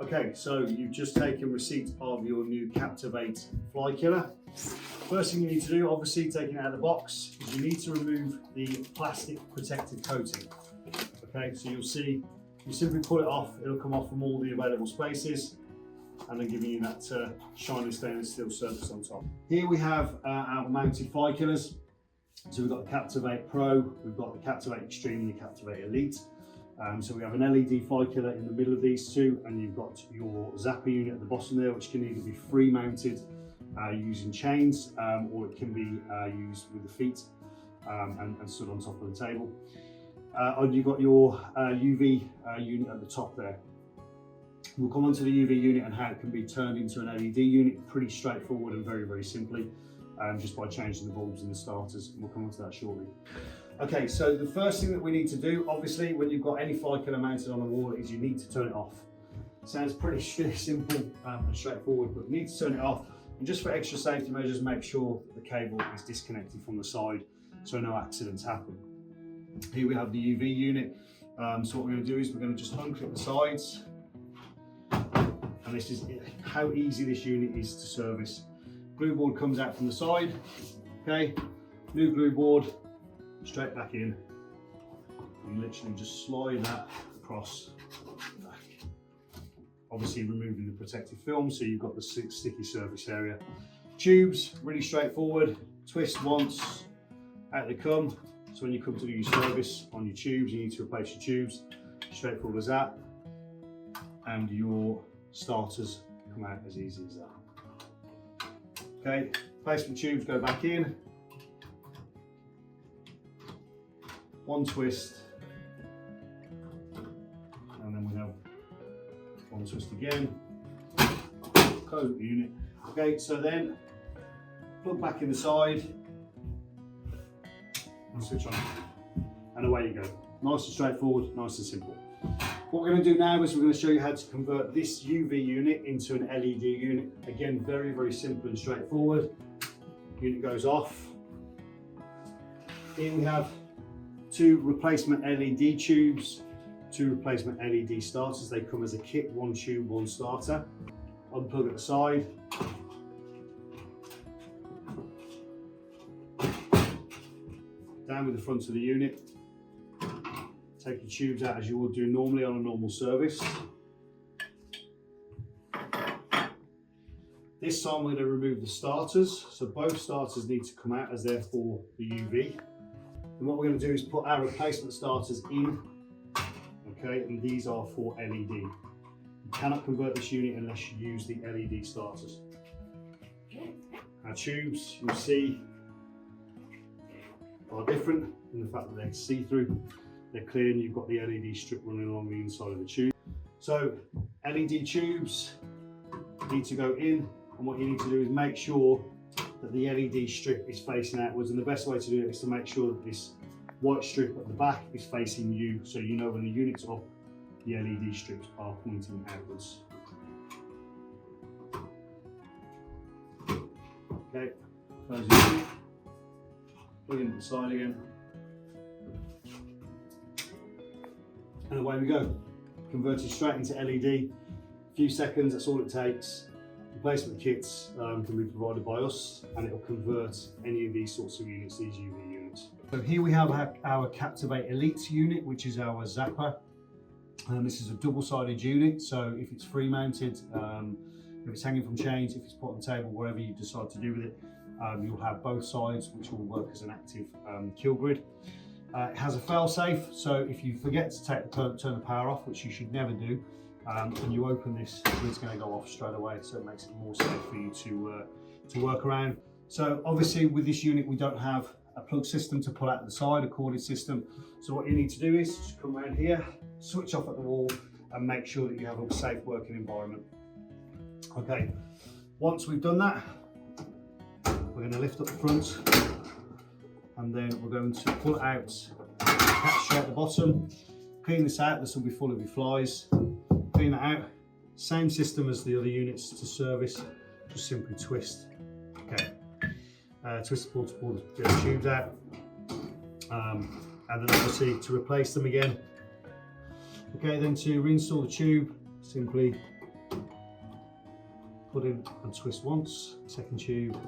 Okay, so you've just taken receipt of your new CAPTIV8 fly killer. First thing you need to do, obviously taking it out of the box, is you need to remove the plastic protective coating. Okay, so you'll see, you simply pull it off, it'll come off from all the available spaces, and then giving you that shiny stainless steel surface on top. Here we have our mounted fly killers. So we've got the CAPTIV8 Pro, we've got the CAPTIV8 Extreme and the CAPTIV8 Elite. So we have an LED fly killer in the middle of these two, and you've got your zapper unit at the bottom there, which can either be free mounted using chains, or it can be used with the feet and stood on top of the table. And you've got your UV unit at the top there. We'll come on to the UV unit and how it can be turned into an LED unit, pretty straightforward and very, very simply, just by changing the bulbs and the starters, and we'll come on to that shortly. Okay, so the first thing that we need to do, obviously, when you've got any fly killer mounted on a wall, is you need to turn it off. Sounds pretty simple and straightforward, but you need to turn it off. And just for extra safety measures, make sure that the cable is disconnected from the side so no accidents happen. Here we have the UV unit. So what we're going to do is we're going to just unclip the sides. And this is how easy this unit is to service. Glue board comes out from the side. Okay, new glue board. Straight back in. You literally just slide that across the back. Obviously removing the protective film, so you've got the sticky surface area. Tubes, really straightforward. Twist once, out they come. So when you come to do your service on your tubes, you need to replace your tubes. Straightforward as that. And your starters come out as easy as that. Okay, placement tubes go back in. One twist, and then we have one twist again. Close up the unit. Okay, so then plug back in the side and switch on, and away you go. Nice and straightforward, nice and simple. What we're going to do now is we're going to show you how to convert this UV unit into an LED unit. Again, very, very simple and straightforward. Unit goes off. Here we have two replacement LED tubes, two replacement LED starters. They come as a kit, one tube, one starter. Unplug at the side. Down with the front of the unit. Take your tubes out as you would do normally on a normal service. This time we're going to remove the starters. So both starters need to come out as they're for the UV. And what we're going to do is put our replacement starters in, okay, and these are for LED. You cannot convert this unit unless you use the LED starters. Our tubes, you'll see, are different in the fact that they're see-through, they're clear, and you've got the LED strip running along the inside of the tube. So LED tubes need to go in, and what you need to do is make sure that the LED strip is facing outwards, and the best way to do it is to make sure that this white strip at the back is facing you, so you know when the unit's up, the LED strips are pointing outwards. Okay, close the unit, plug into the side again, and away we go. Converted straight into LED. A few seconds, that's all it takes. Replacement kits can be provided by us, and it will convert any of these sorts of units, these UV units. So here we have our CAPTIV8 Elite unit, which is our zapper. And this is a double-sided unit, so if it's free mounted, if it's hanging from chains, if it's put on the table, whatever you decide to do with it, you'll have both sides, which will work as an active kill grid. It has a fail-safe, so if you forget to turn the power off, which you should never do, when you open this, it's going to go off straight away, so it makes it more safe for you to work around. So obviously with this unit we don't have a plug system to pull out the side, a corded system. So what you need to do is just come around here, switch off at the wall, and make sure that you have a safe working environment. Okay, once we've done that, we're going to lift up the front, and then we're going to pull it out, catch straight at the bottom, clean this out. This will be full of your flies. Clean that out. Same system as the other units to service, just simply twist. Okay, twist the pull to pull the tubes out, and then obviously to replace them again. Okay, then to reinstall the tube, simply put in and twist once. Second tube,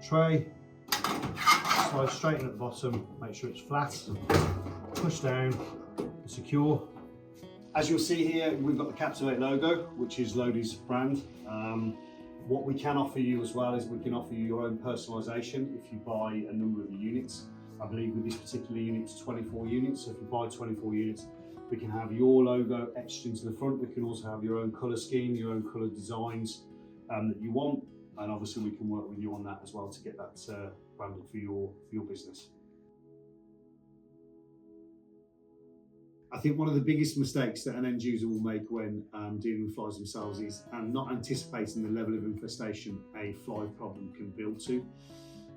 tray, slide straight in at the bottom, make sure it's flat, push down, secure. As you'll see here, we've got the CAPTIV8 logo, which is Lodi's brand. What we can offer you as well is we can offer you your own personalisation if you buy a number of the units. I believe with this particular unit it's 24 units, so if you buy 24 units, we can have your logo etched into the front. We can also have your own colour scheme, your own colour designs that you want, and obviously we can work with you on that as well to get that branded for your business. I think one of the biggest mistakes that an end user will make when dealing with flies themselves is not anticipating the level of infestation a fly problem can build to.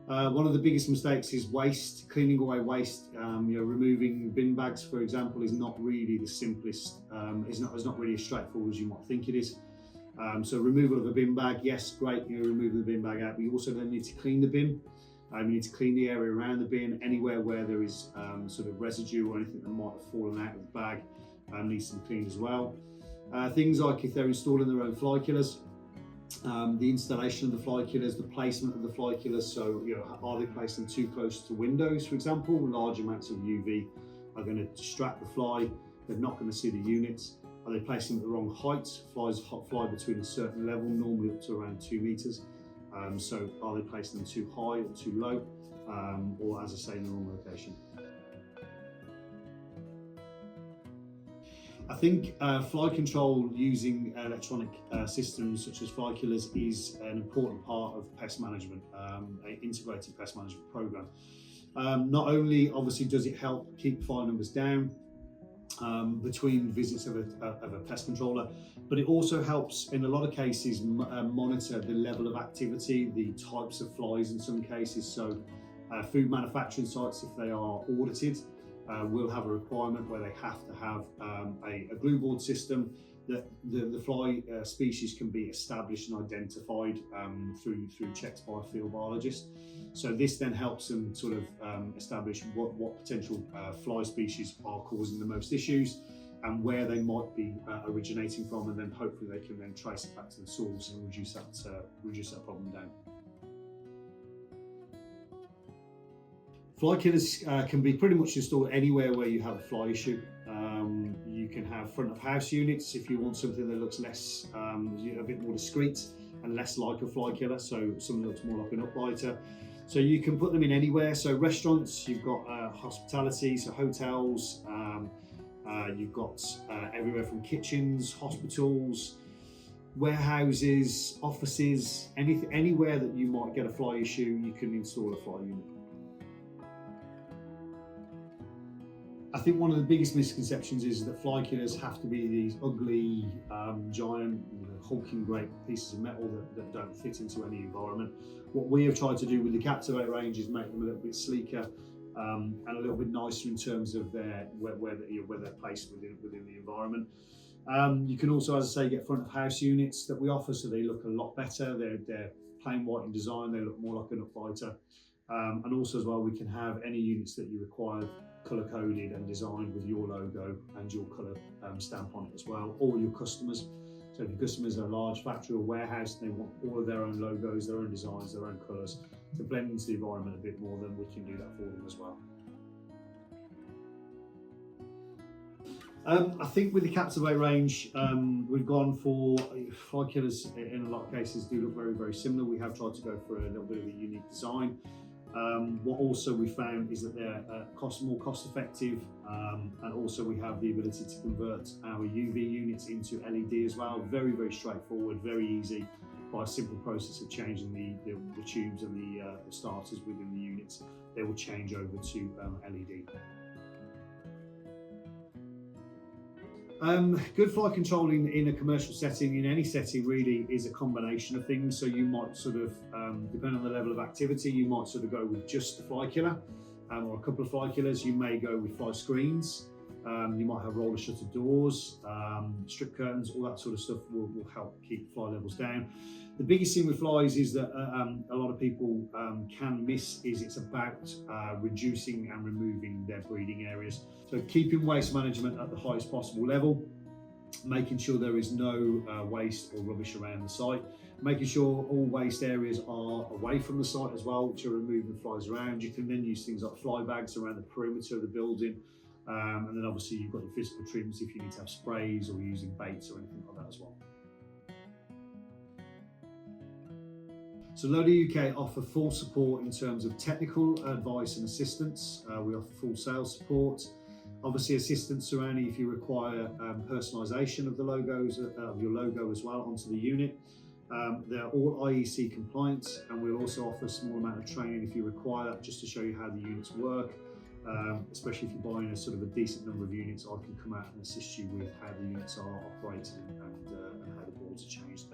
One of the biggest mistakes is waste, cleaning away waste. Removing bin bags, for example, is not really the simplest. It's not really as straightforward as you might think it is. So removal of a bin bag, yes, great. Remove the bin bag out, but you also then need to clean the bin. You need to clean the area around the bin. Anywhere where there is sort of residue or anything that might have fallen out of the bag needs to be cleaned as well. Things like if they're installing their own fly killers, the installation of the fly killers, the placement of the fly killers. So, are they placed them too close to windows, for example? Large amounts of UV are going to distract the fly. They're not going to see the units. Are they placing them at the wrong height? Flies fly between a certain level, normally up to around 2 meters. So are they placing them too high or too low, or as I say, in the wrong location? I think fly control using electronic systems such as fly killers is an important part of pest management, an integrated pest management program. Not only obviously does it help keep fly numbers down between visits of a pest controller, but it also helps in a lot of cases monitor the level of activity, the types of flies in some cases. So food manufacturing sites, if they are audited, will have a requirement where they have to have a glue board system that the fly species can be established and identified through checks by a field biologist. So this then helps them sort of establish what potential fly species are causing the most issues and where they might be originating from, and then hopefully they can then trace it back to the source and reduce that problem down. Fly killers can be pretty much installed anywhere where you have a fly issue. You can have front of house units if you want something that looks less, a bit more discreet and less like a fly killer, so something that looks more like an upbiter. So you can put them in anywhere. So restaurants, you've got hospitality, so hotels, you've got everywhere from kitchens, hospitals, warehouses, offices, anywhere that you might get a fly issue, you can install a fly unit. I think one of the biggest misconceptions is that fly killers have to be these ugly, giant, hulking great pieces of metal that don't fit into any environment. What we have tried to do with the CAPTIV8 range is make them a little bit sleeker and a little bit nicer in terms of where they're placed within the environment. You can also, as I say, get front of house units that we offer, so they look a lot better. They're plain white in design, they look more like an upbiter. And also as well, we can have any units that you require colour coded and designed with your logo and your colour stamp on it as well, or your customers. So if your customers are a large factory or warehouse, they want all of their own logos, their own designs, their own colours to blend into the environment a bit more, then we can do that for them as well. I think with the CAPTIV8 range, we've gone for fly killers in a lot of cases do look very, very similar. We have tried to go for a little bit of a unique design. What also we found is that they're more cost effective, and also we have the ability to convert our UV units into LED as well. Very, very straightforward, very easy by a simple process of changing the tubes and the starters within the units. They will change over to LED. Good fly control in a commercial setting, in any setting really, is a combination of things. So you might sort of, depending on the level of activity, you might sort of go with just the fly killer or a couple of fly killers. You may go with fly screens. You might have roller shutter doors, strip curtains, all that sort of stuff will help keep fly levels down. The biggest thing with flies is that a lot of people can miss is it's about reducing and removing their breeding areas. So keeping waste management at the highest possible level, making sure there is no waste or rubbish around the site, making sure all waste areas are away from the site as well, which are removing flies around. You can then use things like fly bags around the perimeter of the building, and then obviously you've got your physical treatments if you need to have sprays or using baits or anything like that as well. So Loader UK offer full support in terms of technical advice and assistance. We offer full sales support. Obviously assistance surrounding if you require personalisation of the logos, of your logo as well onto the unit. They're all IEC compliant, and we'll also offer a small amount of training if you require that, just to show you how the units work. Especially if you're buying a sort of a decent number of units, I can come out and assist you with how the units are operated and how the boards are changed.